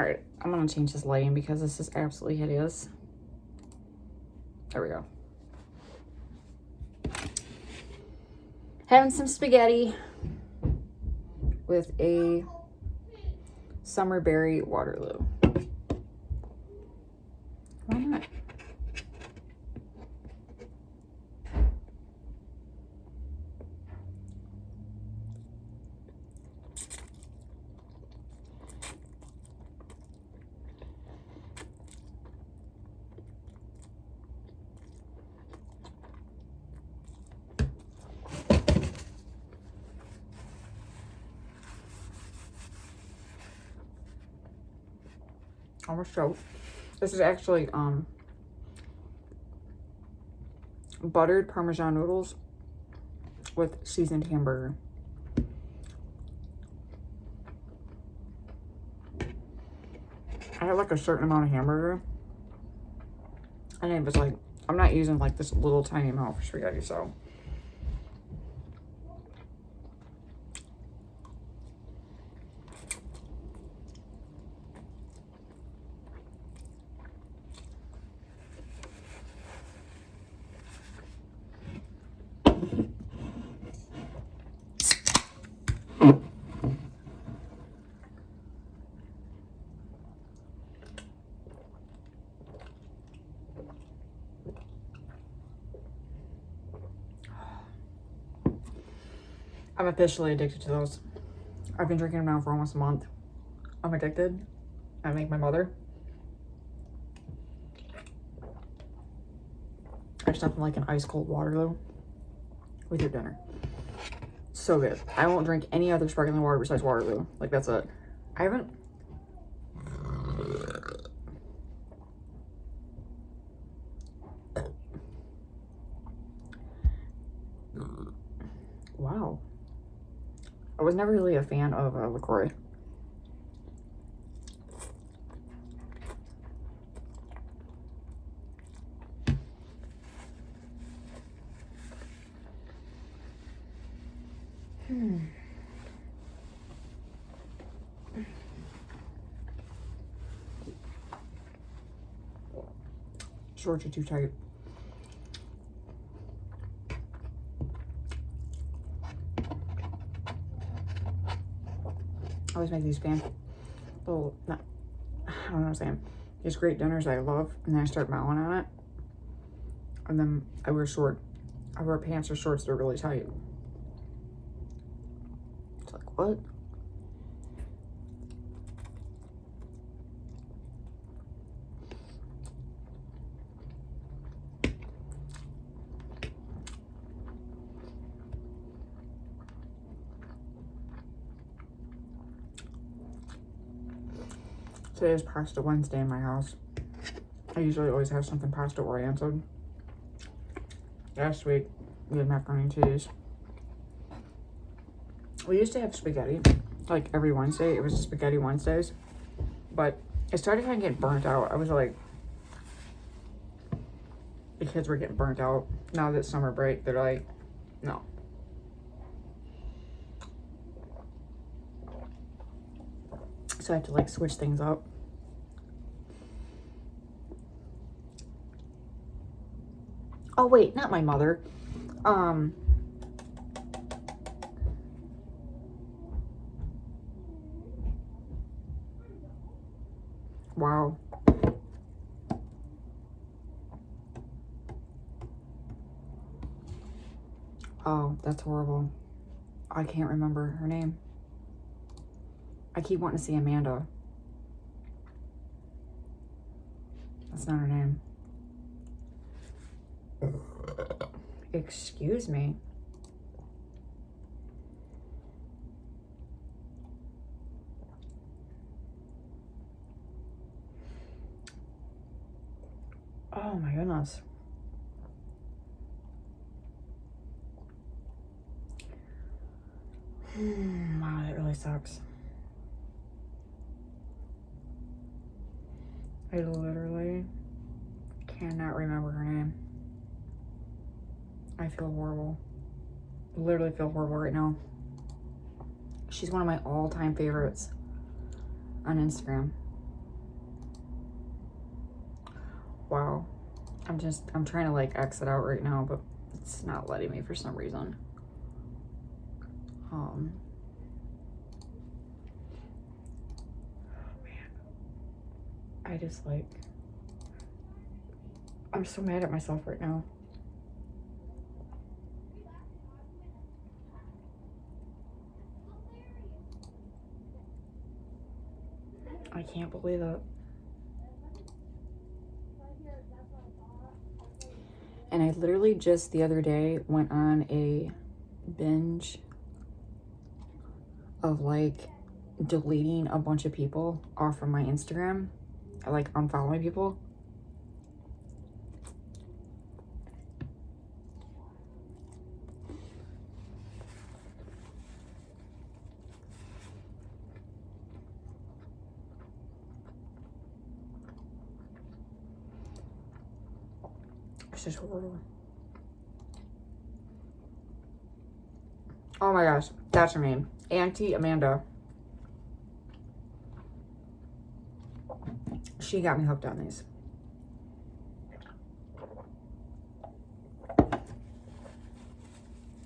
All right, I'm gonna change this lighting because this is absolutely hideous. There we go. Having some spaghetti with a summer berry Waterloo. Why not? Almost choked. This is actually buttered Parmesan noodles with seasoned hamburger. I have like a certain amount of hamburger, and it was like, I'm not using like this little tiny amount for spaghetti, so. I'm officially addicted to those. I've been drinking them now for almost a month. I'm addicted. I make my mother. I just have like an ice cold Waterloo with your dinner. So good. I won't drink any other sparkling water besides Waterloo. Like, that's it. I haven't. Wow. I was never really a fan of LaCroix. Shorts are too tight. I always make these little, I don't know what I'm saying. These great dinners I love, and then I start mowing on it. And then I wear pants or shorts that are really tight. It's like, what? Today is Pasta Wednesday in my house. I usually always have something pasta oriented. Last week, we had macaroni and cheese. We used to have spaghetti, like every Wednesday. It was Spaghetti Wednesdays. But it started kind of getting burnt out. I was like, the kids were getting burnt out. Now that summer break, they're like, no. So I have to like switch things up. Oh wait, not my mother. Wow. Oh, that's horrible. I can't remember her name. I keep wanting to see Amanda. That's not her name. Excuse me. Oh my goodness. Wow, that really sucks. I literally cannot remember her name. I feel horrible. Literally feel horrible right now. She's one of my all-time favorites on Instagram. wow. I'm trying to like exit out right now, but it's not letting me for some reason. Oh man. I just like, I'm so mad at myself right now. I can't believe it. And I literally just the other day went on a binge of like deleting a bunch of people off of my Instagram. I like unfollowing people. It's just horrible. Oh my gosh, that's her name. Auntie Amanda. She got me hooked on these.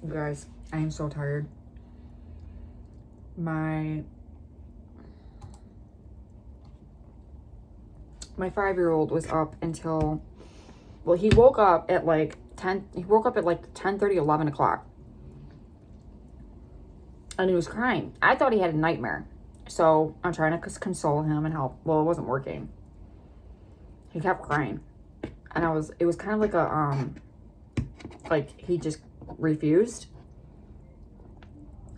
You guys, I am so tired. My 5-year-old was up until, well, he woke up at like 10:30, 11 o'clock. And he was crying. I thought he had a nightmare. So I'm trying to console him and help. Well, it wasn't working. He kept crying. And it was kind of like like he just refused.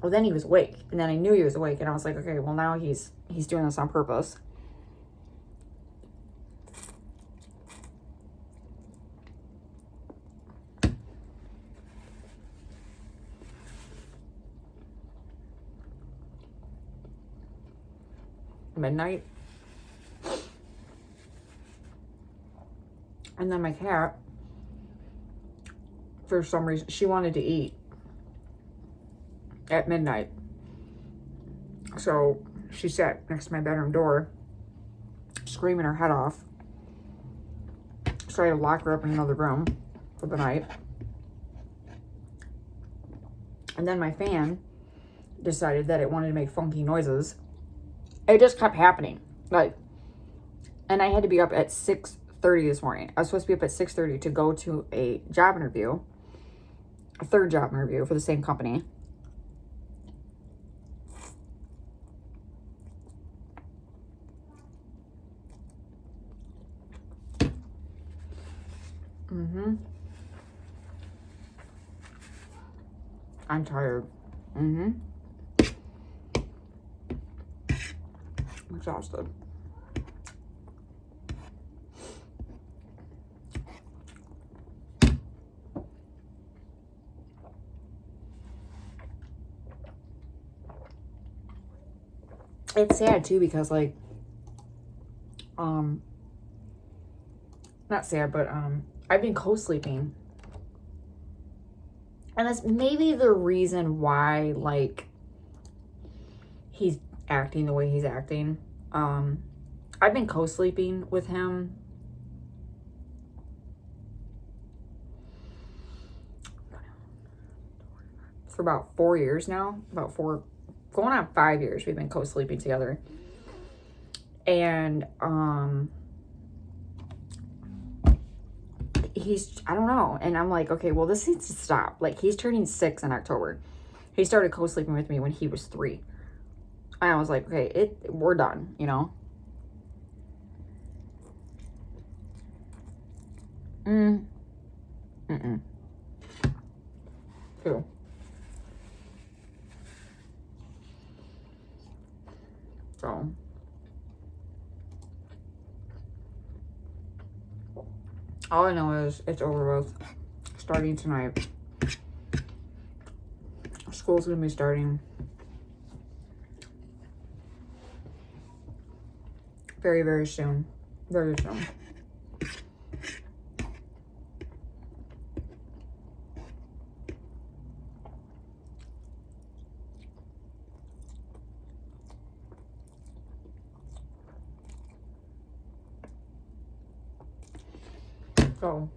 Well, then he was awake. And then I knew he was awake. And I was like, okay, well now he's doing this on purpose. Midnight. And then my cat, for some reason, she wanted to eat at midnight. So she sat next to my bedroom door, screaming her head off. So I had to lock her up in another room for the night. And then my fan decided that it wanted to make funky noises. It just kept happening. Like, and I had to be up at 6:30 this morning. I was supposed to be up at 6:30 to go to a job interview, a third job interview for the same company. I'm tired. I'm exhausted. It's sad too because like, not sad, but I've been co-sleeping. And that's maybe the reason why, like, he's acting the way he's acting. I've been co-sleeping with him for about 4 years now. Going on 5 years, we've been co-sleeping together. And, I don't know. And I'm like, okay, well, this needs to stop. Like, he's turning 6 in October. He started co-sleeping with me when he was 3. And I was like, okay, we're done, you know? Cool. So, all I know is it's over with. Starting tonight. School's gonna be starting very, very soon. Very soon. So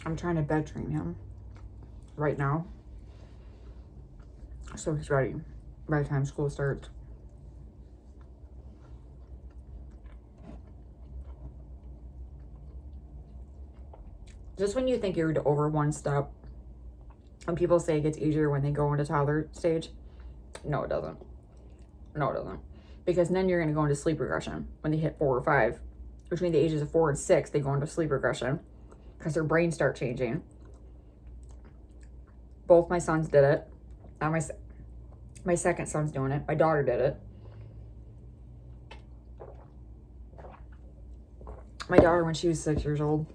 I'm trying to bed train him right now, so he's ready by the time school starts. Just when you think you're over one step, and people say it gets easier when they go into toddler stage, no, it doesn't. No, it doesn't. Because then you're going to go into sleep regression when they hit 4 or 5. Between the ages of 4 and 6, they go into sleep regression because their brains start changing. Both my sons did it. My second son's doing it. My daughter did it. My daughter, when she was 6 years old,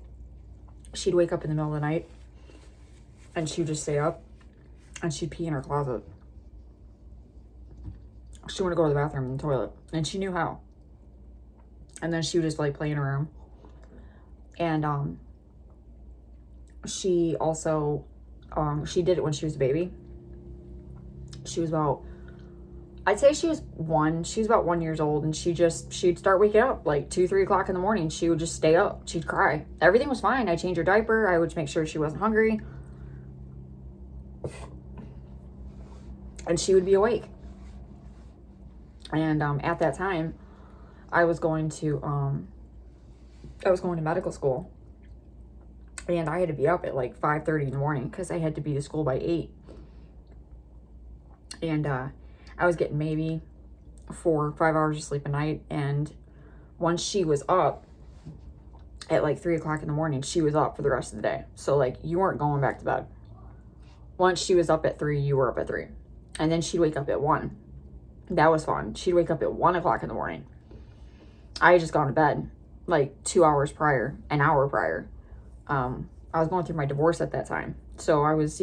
she'd wake up in the middle of the night and she'd just stay up and she'd pee in her closet. She wanted to go to the bathroom and the toilet, and she knew how. And then she would just like play in her room. And she also she did it when she was a baby. She was about, I'd say she was about 1 year old, and she'd start waking up like 2-3 o'clock in the morning. She would just stay up. She'd cry. Everything was fine. I'd change her diaper. I would make sure she wasn't hungry, and she would be awake. And at that time, I was going to medical school, and I had to be up at like 5:30 in the morning because I had to be to school by 8. And I was getting maybe 4 or 5 hours of sleep a night. And once she was up at like 3 o'clock in the morning, she was up for the rest of the day. So like, you weren't going back to bed. Once she was up at 3, you were up at 3. And then she'd wake up at 1. That was fun. She'd wake up at 1 o'clock in the morning. I had just gone to bed like 2 hours prior, an hour prior. I was going through my divorce at that time. So I was,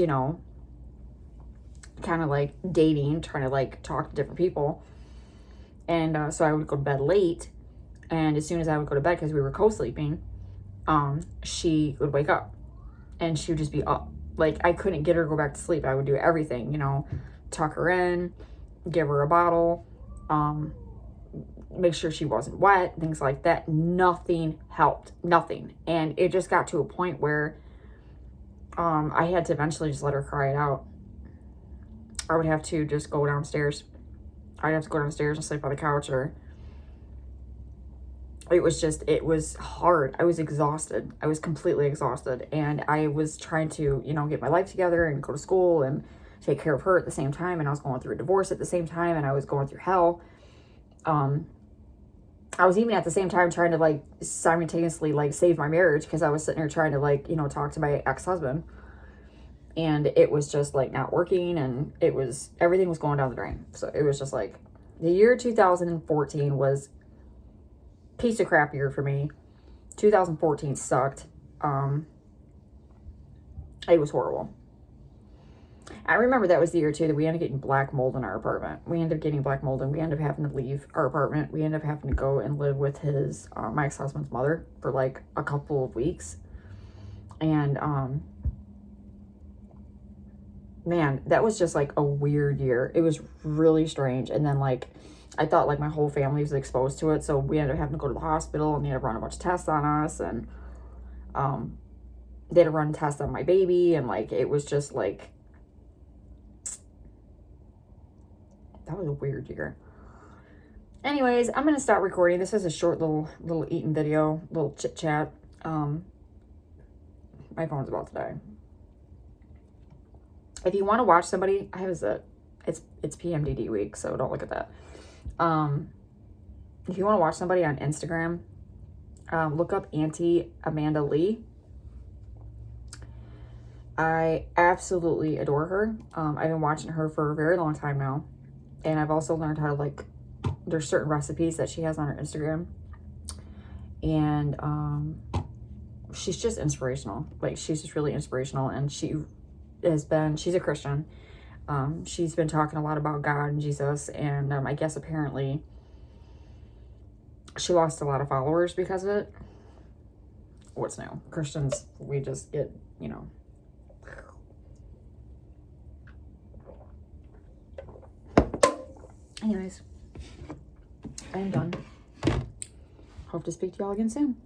kind of like dating, trying to like talk to different people. And so I would go to bed late. And as soon as I would go to bed, because we were co-sleeping, she would wake up and she would just be up. Like, I couldn't get her to go back to sleep. I would do everything, tuck her in, give her a bottle, make sure she wasn't wet, things like that. Nothing helped. Nothing. And it just got to a point where I had to eventually just let her cry it out. I would have to just go downstairs. I'd have to go downstairs and sleep on the couch, or it was hard. I was exhausted. I was completely exhausted. And I was trying to, get my life together and go to school and take care of her at the same time. And I was going through a divorce at the same time, and I was going through hell. I was even at the same time trying to like simultaneously like save my marriage, because I was sitting here trying to like, talk to my ex-husband, and it was just like not working, and everything was going down the drain. So it was just like, the year 2014 was piece of crap year for me. 2014 sucked. It was horrible. I remember that was the year too that we ended up getting black mold in our apartment. We ended up getting black mold, and we ended up having to leave our apartment. We ended up having to go and live with my ex-husband's mother for like a couple of weeks. And man, that was just like a weird year. It was really strange. And then like, I thought like my whole family was exposed to it. So we ended up having to go to the hospital, and they had to run a bunch of tests on us. And they had to run tests on my baby. And like, it was just like, that was a weird year. Anyways, I'm going to start recording. This is a short little eating video, little chit chat. My phone's about to die. If you want to watch somebody, it's PMDD week, so don't look at that. If you want to watch somebody on Instagram, look up Auntie Amanda Lee. I absolutely adore her. I've been watching her for a very long time now. And I've also learned how to like, there's certain recipes that she has on her Instagram. And she's just inspirational. Like, she's just really inspirational. And she's a Christian. She's been talking a lot about God and Jesus. And I guess apparently she lost a lot of followers because of it. What's new? Christians, we just get, Anyways, I am done. Hope to speak to y'all again soon.